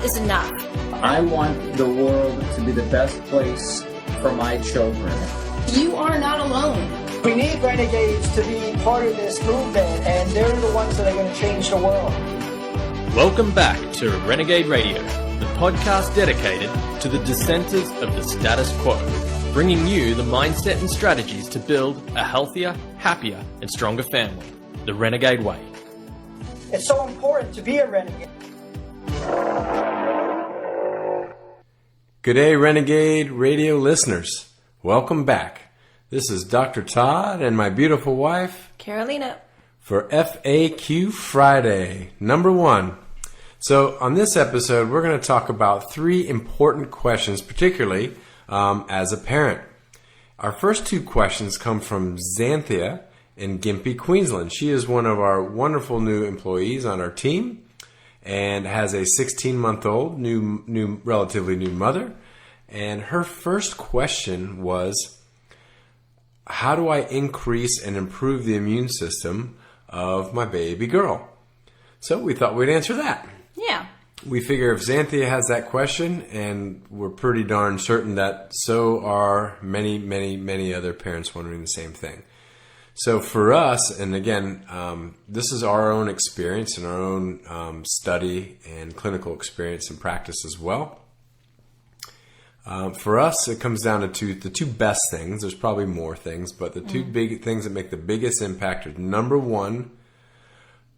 is enough. I want the world to be the best place for my children. You are not alone. We need renegades to be part of this movement, and they're the ones that are going to change the world. Welcome back to Renegade Radio, the podcast dedicated to the dissenters of the status quo, bringing you the mindset and strategies to build a healthier, happier, and stronger family, the Renegade way. It's so important to be a renegade. Good day, Renegade Radio listeners. Welcome back. This is Dr. Todd and my beautiful wife, Carolina, for FAQ Friday, number 1. So on this episode, we're going to talk about 3 important questions, particularly as a parent. Our first 2 questions come from Xanthia in Gympie, Queensland. She is one of our wonderful new employees on our team and has a 16-month-old, relatively new mother. And her first question was, how do I increase and improve the immune system of my baby girl? So we thought we'd answer that. Yeah. We figure if Xanthia has that question, and we're pretty darn certain that so are many, many, many other parents wondering the same thing. So for us, and again, this is our own experience and our own study and clinical experience and practice as well. For us, it comes down to the 2 best things. There's probably more things, but the 2 big things that make the biggest impact are, number 1,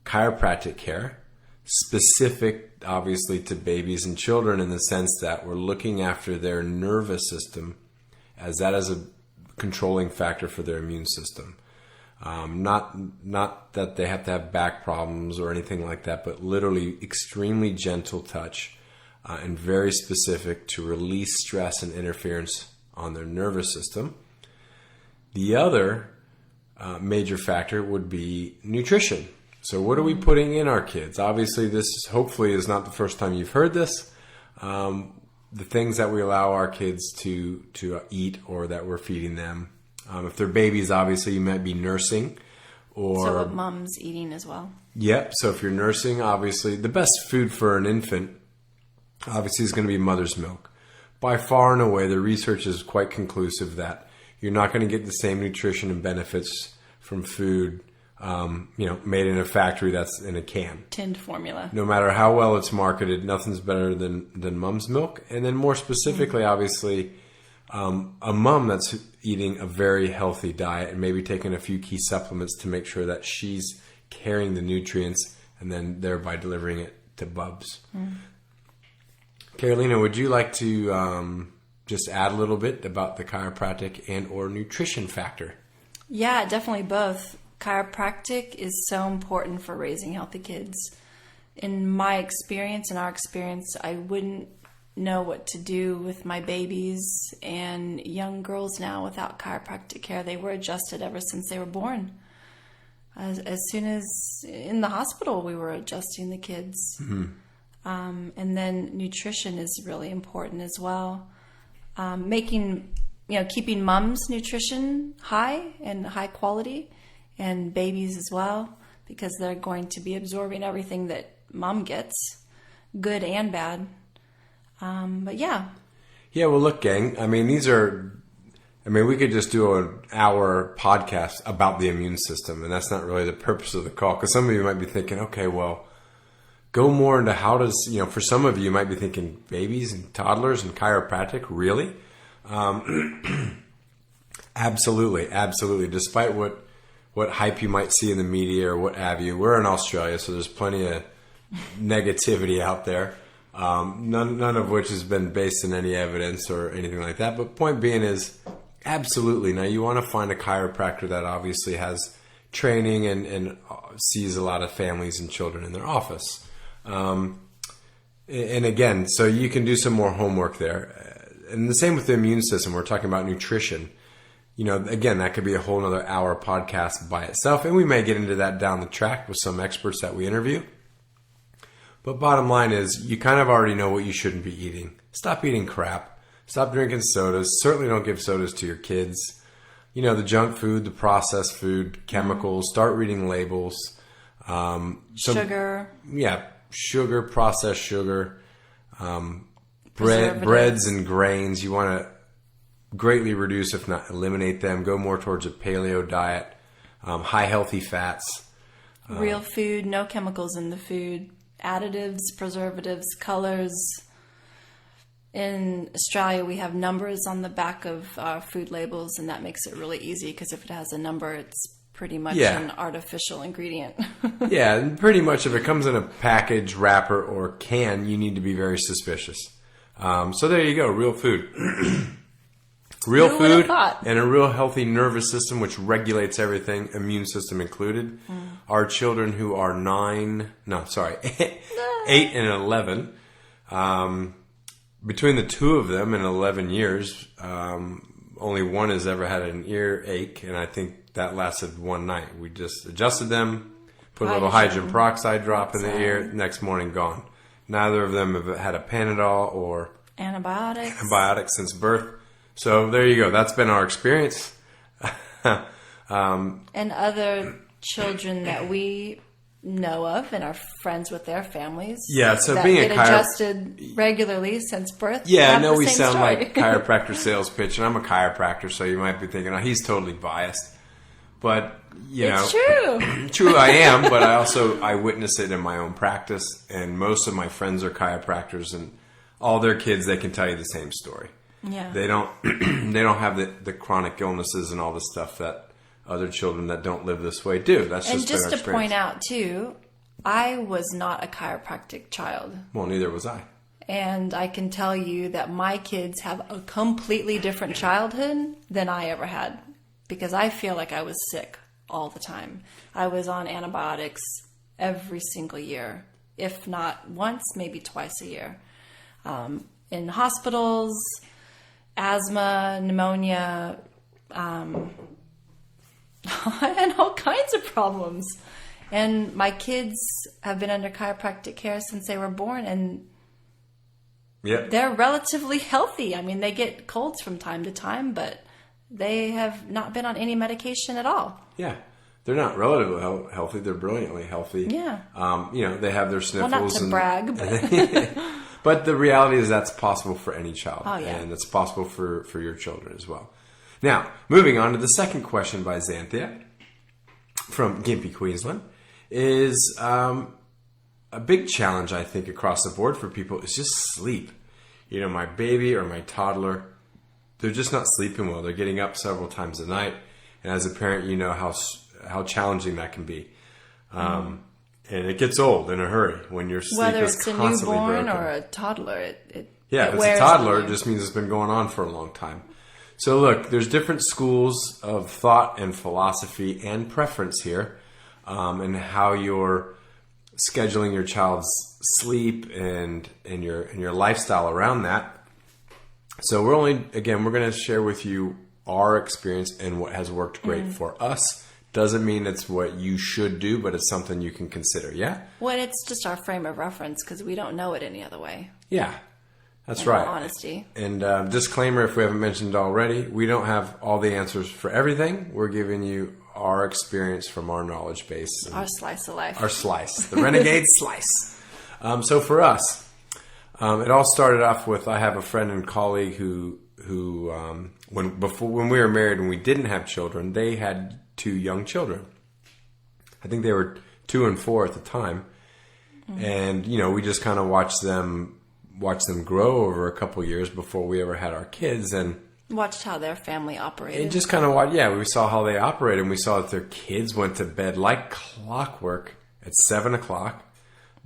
chiropractic care, specific, obviously, to babies and children in the sense that we're looking after their nervous system, as that is a controlling factor for their immune system. Not that they have to have back problems or anything like that, but literally extremely gentle touch and very specific to release stress and interference on their nervous system. The other major factor would be nutrition. So what are we putting in our kids? Obviously, this hopefully is not the first time you've heard this. The things that we allow our kids to eat or that we're feeding them. If they're babies, obviously you might be nursing. Or, so what mom's eating as well. Yep. So if you're nursing, obviously the best food for an infant obviously is going to be mother's milk. By far and away, the research is quite conclusive that you're not going to get the same nutrition and benefits from food made in a factory that's in a can. Tinned formula. No matter how well it's marketed, nothing's better than mom's milk. And then more specifically, obviously, a mom that's eating a very healthy diet and maybe taking a few key supplements to make sure that she's carrying the nutrients and then thereby delivering it to bubs. Carolina, would you like to just add a little bit about the chiropractic and or nutrition factor? Yeah, definitely both. Chiropractic is so important for raising healthy kids. In my experience, in our experience, I wouldn't know what to do with my babies and young girls now without chiropractic care. They were adjusted ever since they were born. As soon as in the hospital, we were adjusting the kids. And then nutrition is really important as well. Keeping mom's nutrition high and high quality, and babies as well, because they're going to be absorbing everything that mom gets, good and bad. But yeah. Yeah, well, look, gang, we could just do an hour podcast about the immune system, and that's not really the purpose of the call, because some of you might be thinking, okay, well, go more into how does, for some of you might be thinking babies and toddlers and chiropractic, really? Absolutely. Despite what hype you might see in the media or what have you, we're in Australia, so there's plenty of negativity out there. None of which has been based in any evidence or anything like that. But point being is, absolutely. Now, you want to find a chiropractor that obviously has training and sees a lot of families and children in their office. And again, so you can do some more homework there. And the same with the immune system. We're talking about nutrition. Again, that could be a whole nother hour podcast by itself. And we may get into that down the track with some experts that we interview. But bottom line is, you kind of already know what you shouldn't be eating. Stop eating crap. Stop drinking sodas. Certainly don't give sodas to your kids. The junk food, the processed food, chemicals. Start reading labels. Sugar. Yeah, sugar, processed sugar. breads and grains. You want to greatly reduce, if not eliminate them. Go more towards a paleo diet. High healthy fats. Real food, no chemicals in the food, additives, preservatives, colors. In Australia, we have numbers on the back of food labels, and that makes it really easy because if it has a number, it's pretty much an artificial ingredient. Yeah, and pretty much if it comes in a package, wrapper, or can, you need to be very suspicious. So there you go, real food. Real food and a real healthy nervous system, which regulates everything, immune system included. Our children who are 8 and 11, between the two of them in 11 years, only one has ever had an earache, and I think that lasted one night. We just adjusted them, put a little hydrogen peroxide drop in the ear, next morning gone. Neither of them have had a Panadol or antibiotics since birth. So there you go. That's been our experience. And other children that we know of and are friends with their families. Yeah, so that being get adjusted regularly since birth. Yeah, I know we sound like chiropractor sales pitch, and I'm a chiropractor, so you might be thinking, oh, he's totally biased. But, it's true. True, I am, but I witness it in my own practice, and most of my friends are chiropractors, and all their kids, they can tell you the same story. Yeah. They don't have the chronic illnesses and all the stuff that other children that don't live this way do. That's just been our experience. And just to point out, too, I was not a chiropractic child. Well, neither was I. And I can tell you that my kids have a completely different childhood than I ever had. Because I feel like I was sick all the time. I was on antibiotics every single year. If not once, maybe twice a year. In hospitals, asthma, pneumonia, and all kinds of problems. And my kids have been under chiropractic care since they were born, and they're relatively healthy. I mean, they get colds from time to time, but they have not been on any medication at all. Yeah. They're not relatively healthy. They're brilliantly healthy. Yeah. They have their sniffles. Well, not to brag, but... But the reality is that's possible for any child. Oh, yeah. And it's possible for your children as well. Now, moving on to the second question by Xanthia from Gympie, Queensland, is a big challenge, I think, across the board for people is just sleep. You know, my baby or my toddler, they're just not sleeping well. They're getting up several times a night. And as a parent, you know how challenging that can be. And it gets old in a hurry when your sleep is constantly broken. Whether it's a newborn or a toddler, if it's a toddler, it just means it's been going on for a long time. So look, there's different schools of thought and philosophy and preference here, and how you're scheduling your child's sleep and your lifestyle around that. So we're going to share with you our experience and what has worked great for us. Doesn't mean it's what you should do, but it's something you can consider, yeah? Well, it's just our frame of reference because we don't know it any other way. Yeah, that's right. In all honesty. And disclaimer, if we haven't mentioned already, we don't have all the answers for everything. We're giving you our experience from our knowledge base. Our slice of life. Our slice. The Renegade Slice. So for us, it all started off with, I have a friend and colleague who when we were married and we didn't have children, they had 2 young children. I think they were 2 and 4 at the time. And, we just kind of watched them grow over a couple years before we ever had our kids, and watched how their family operated. And just kind of we saw how they operated, and we saw that their kids went to bed like clockwork at 7 o'clock.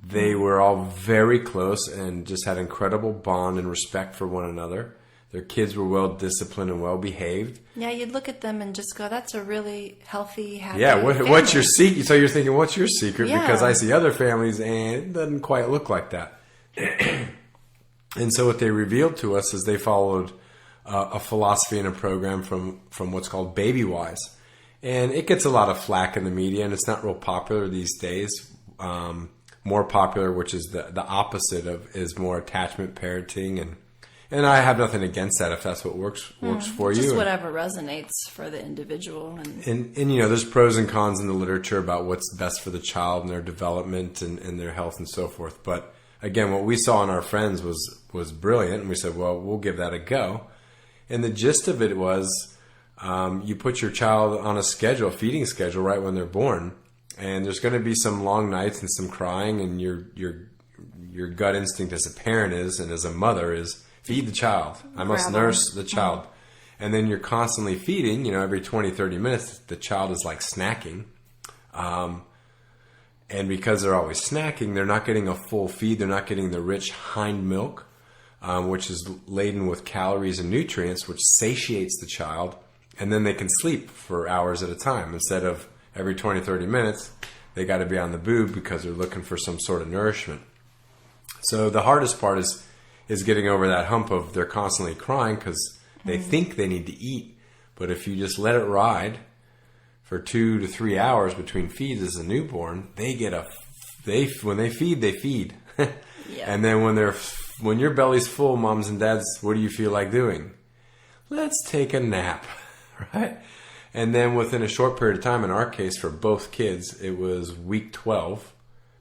They were all very close and just had incredible bond and respect for one another. Their kids were well disciplined and well behaved. Yeah, you'd look at them and just go, "That's a really healthy, happy." Yeah, what's your secret? So you're thinking, "What's your secret?" Yeah. Because I see other families and it doesn't quite look like that. And so what they revealed to us is they followed a philosophy and a program from what's called Baby Wise, and it gets a lot of flack in the media, and it's not real popular these days. More popular, which is the opposite of, is more attachment parenting, and I have nothing against that if that's what works for you. Just whatever resonates for the individual. And there's pros and cons in the literature about what's best for the child and their development and their health and so forth. But again, what we saw in our friends was brilliant. And we said, well, we'll give that a go. And the gist of it was, you put your child on a feeding schedule right when they're born. And there's going to be some long nights and some crying, and your gut instinct as a parent and as a mother is feed the child. I must nurse the child. And then you're constantly feeding, every 20, 30 minutes, the child is like snacking. And because they're always snacking, they're not getting a full feed. They're not getting the rich hind milk, which is laden with calories and nutrients, which satiates the child. And then they can sleep for hours at a time. Instead of every 20, 30 minutes, they got to be on the boob because they're looking for some sort of nourishment. So the hardest part is getting over that hump of they're constantly crying because they think they need to eat. But if you just let it ride for 2 to 3 hours between feeds as a newborn, when they feed, they feed. Yeah. And then when your belly's full, moms and dads, what do you feel like doing? Let's take a nap, right? And then within a short period of time, in our case, for both kids, it was week 12.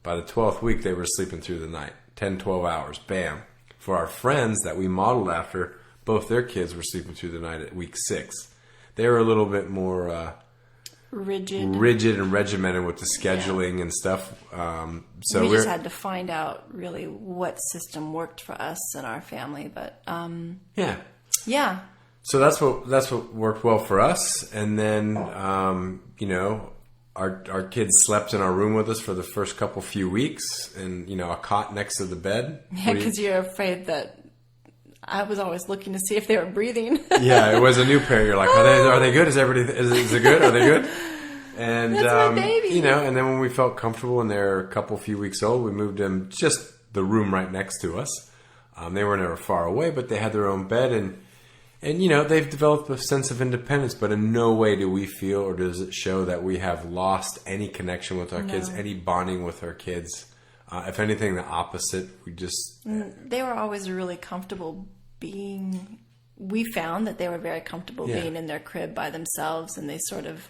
By the 12th week, they were sleeping through the night, 10, 12 hours, bam. For our friends that we modeled after, both their kids were sleeping through the night at week 6. They were a little bit more rigid and regimented with the scheduling and stuff. So we just had to find out really what system worked for us and our family. But yeah. So that's what worked well for us. And then our kids slept in our room with us for the first few weeks, and a cot next to the bed. Yeah, because you're afraid that. I was always looking to see if they were breathing. Yeah, it was a new parent. You're like, are they good? Is it good? Are they good? And that's my baby. And then when we felt comfortable and they're a few weeks old, we moved them just the room right next to us. They were never far away, but they had their own bed, and they've developed a sense of independence. But in no way do we feel, or does it show, that we have lost any connection with our kids, any bonding with our kids. If anything, the opposite. They were always really comfortable being. We found that they were very comfortable being in their crib by themselves, and they sort of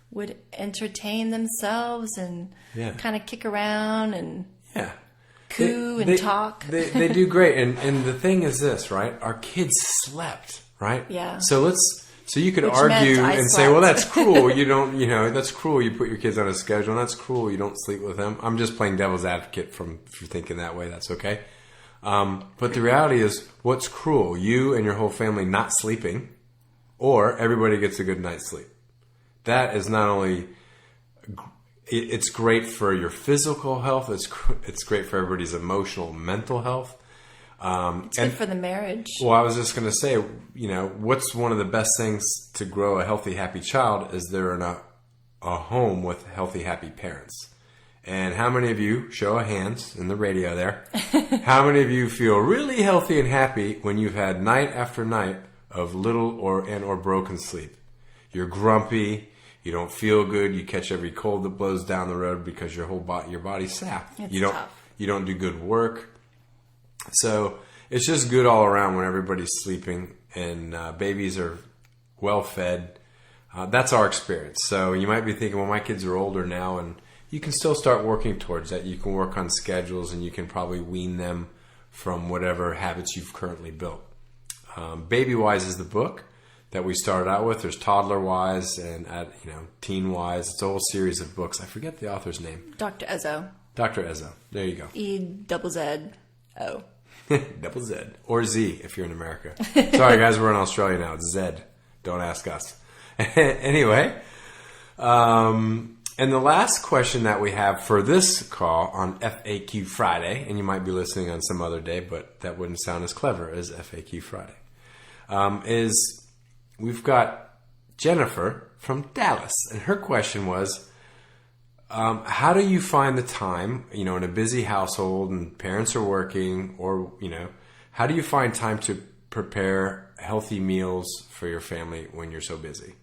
would entertain themselves and kind of kick around and coo and talk. They do great. And the thing is this, right? Our kids slept, right? Yeah. So you could argue and say, well, that's cruel. You don't, that's cruel. You put your kids on a schedule, and that's cruel. You don't sleep with them. I'm just playing devil's advocate for thinking that way. That's okay. But the reality is, what's cruel? You and your whole family not sleeping, or everybody gets a good night's sleep. That is not only, it's great for your physical health. It's great for everybody's emotional, mental health. It's good for the marriage. Well, I was just going to say, what's one of the best things to grow a healthy, happy child is they're in a home with healthy, happy parents. And how many of you, show of hands in the radio there, how many of you feel really healthy and happy when you've had night after night of little or broken sleep? You're grumpy, you don't feel good, you catch every cold that blows down the road because your body's sapped. It's tough. You don't do good work. So it's just good all around when everybody's sleeping and babies are well fed. That's our experience. So you might be thinking, well, my kids are older now, and you can still start working towards that. You can work on schedules, and you can probably wean them from whatever habits you've currently built. Baby Wise is the book that we started out with. There's Toddler Wise and Teen Wise. It's a whole series of books. I forget the author's name. Dr. Ezzo. Dr. Ezzo. There you go. E-double-Z-O. Double Z. Or Z if you're in America. Sorry, guys, we're in Australia now. It's Z. Don't ask us. Anyway, and the last question that we have for this call on FAQ Friday, and you might be listening on some other day, but that wouldn't sound as clever as FAQ Friday, is we've got Jennifer from Dallas, and her question was, how do you find the time, in a busy household and parents are working, or, how do you find time to prepare healthy meals for your family when you're so busy?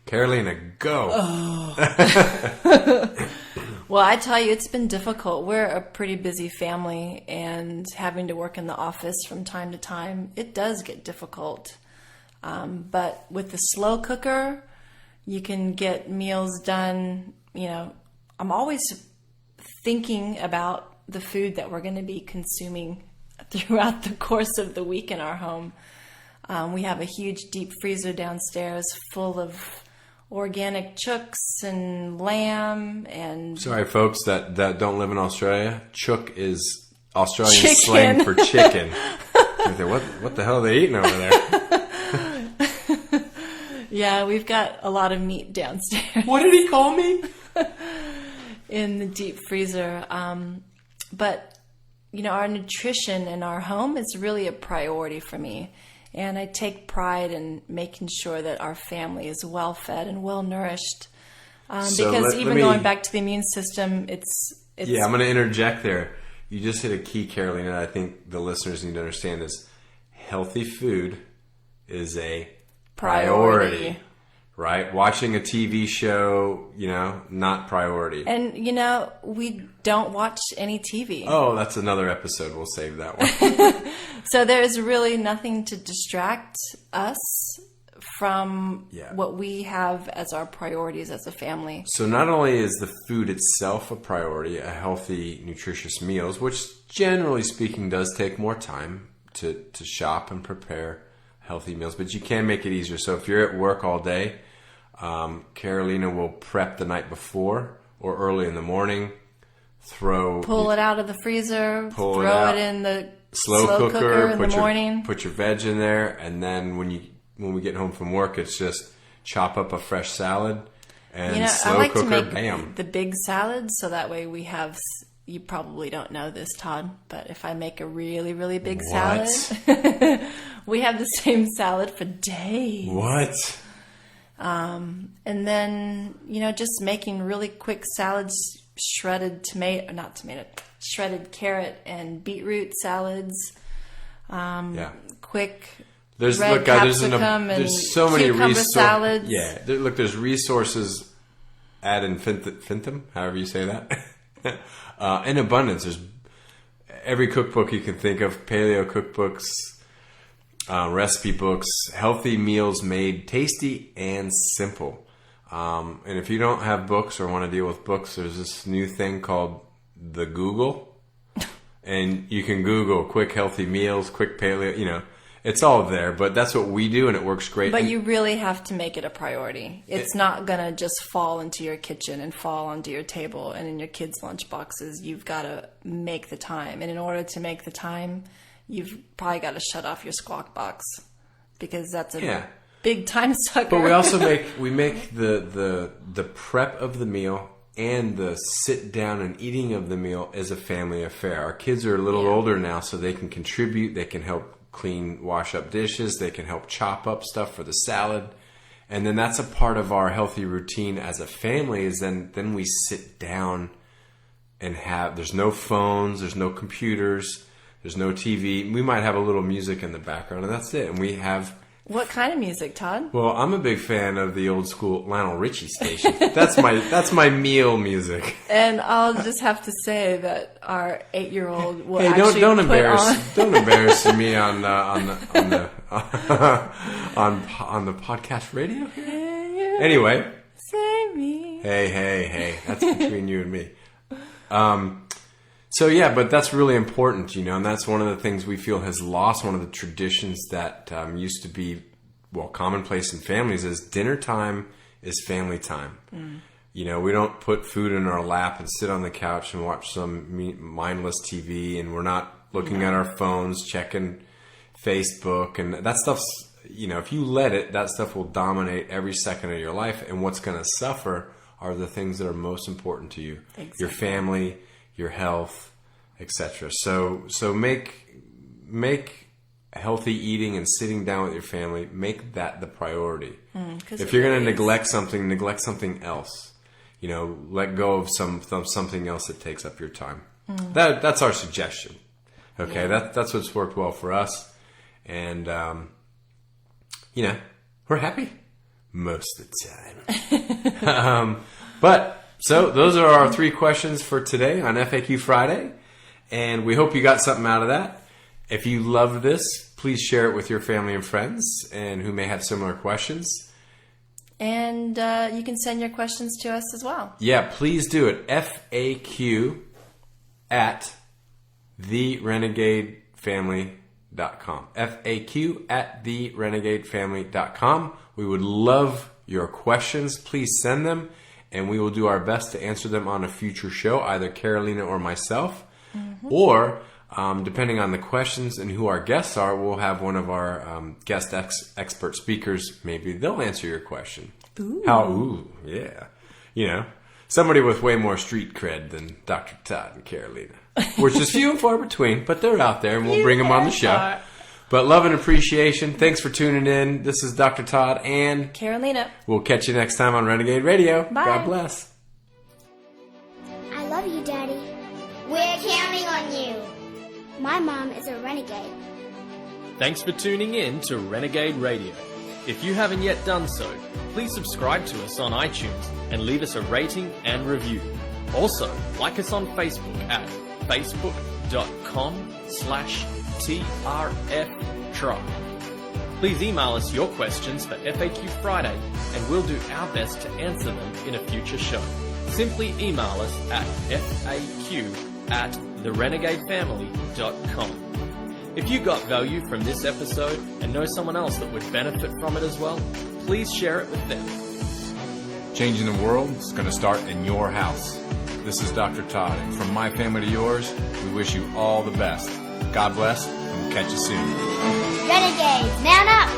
Carolina, go. Oh. Well, I tell you, it's been difficult. We're a pretty busy family, and having to work in the office from time to time, it does get difficult. But with the slow cooker, you can get meals done. I'm always thinking about the food that we're going to be consuming throughout the course of the week in our home. We have a huge deep freezer downstairs full of organic chooks and lamb and... Sorry, folks that don't live in Australia. Chook is Australian Chicken. slang for chicken. What the hell are they eating over there? Yeah, we've got a lot of meat downstairs. What did he call me? In the deep freezer. But, our nutrition in our home is really a priority for me. And I take pride in making sure that our family is well fed and well nourished. Because going back to the immune system, it's Yeah, I'm going to interject there. You just hit a key, Carolina, that I think the listeners need to understand is healthy food is a priority. Right? Watching a TV show, not priority. And, we don't watch any TV. Oh, that's another episode. We'll save that one. So there is really nothing to distract us from what we have as our priorities as a family. So not only is the food itself a priority, a healthy, nutritious meals, which generally speaking does take more time to shop and prepare healthy meals, but you can make it easier. So if you're at work all day, Carolina will prep the night before or early in the morning, pull it out of the freezer, throw it in the slow cooker in the morning. Put your veg in there, and then when we get home from work, it's just chop up a fresh salad and slow I like cooker, to make bam. the big salads, so that way we have. You probably don't know this, Todd, but if I make a really, really big salad, we have the same salad for days. What? And then, just making really quick salads, shredded shredded carrot and beetroot salads. Quick red capsicum there's so many resources. Salads. Yeah, there's resources ad infinitum, however you say that. In abundance. There's every cookbook you can think of, paleo cookbooks, recipe books, healthy meals made tasty and simple. And if you don't have books or want to deal with books, there's this new thing called the Google. And you can Google quick healthy meals, quick paleo, it's all there, but that's what we do and it works great. But you really have to make it a priority. It's not going to just fall into your kitchen and fall onto your table and in your kids' lunch boxes. You've got to make the time. And in order to make the time, you've probably got to shut off your Squawk box because that's a big time sucker. But we also make the prep of the meal and the sit down and eating of the meal as a family affair. Our kids are a little older now, so they can contribute. They can help wash up dishes. They can help chop up stuff for the salad. And then that's a part of our healthy routine as a family is then we sit down and there's no phones, there's no computers, there's no TV. We might have a little music in the background and that's it. And we have... What kind of music, Todd? Well, I'm a big fan of the old school Lionel Richie station. That's my meal music. And I'll just have to say that our 8-year-old will don't embarrass me on the podcast radio here. Anyway, say me. Hey, that's between you and me. But that's really important, and that's one of the things we feel has lost. One of the traditions that used to be, commonplace in families is dinner time is family time. We don't put food in our lap and sit on the couch and watch some mindless TV, and we're not looking at our phones, checking Facebook, and that stuff's, if you let it, that stuff will dominate every second of your life, and what's going to suffer are the things that are most important to you. Exactly. Your family, your health, etc. So make healthy eating and sitting down with your family, make that the priority. If you're going to neglect something else. Let go of something else that takes up your time. That's our suggestion. Okay, that's what's worked well for us, and we're happy most of the time. So those are our 3 questions for today on FAQ Friday, and we hope you got something out of that. If you love this, please share it with your family and friends and who may have similar questions. And you can send your questions to us as well. Yeah, please do it. FAQ at therenegadefamily.com. FAQ@therenegadefamily.com. We would love your questions. Please send them, and we will do our best to answer them on a future show, either Carolina or myself. Or, depending on the questions and who our guests are, we'll have one of our guest expert speakers. Maybe they'll answer your question. Ooh, yeah. You know, somebody with way more street cred than Dr. Todd and Carolina, which is few and far between, but they're out there, and we'll bring them on the show. But love and appreciation. Thanks for tuning in. This is Dr. Todd and Carolina. We'll catch you next time on Renegade Radio. Bye. God bless. I love you, Daddy. We're counting on you. My mom is a renegade. Thanks for tuning in to Renegade Radio. If you haven't yet done so, please subscribe to us on iTunes and leave us a rating and review. Also, like us on Facebook at facebook.com/TRFTribe. Please email us your questions for FAQ Friday, and we'll do our best to answer them in a future show. Simply email us at faq@therenegadefamily.com. If you got value from this episode and know someone else that would benefit from it as well, please share it with them. Changing the world is going to start in your house. This is Dr. Todd, and from my family to yours, we wish you all the best. God bless, and we'll catch you soon. Renegades, man up!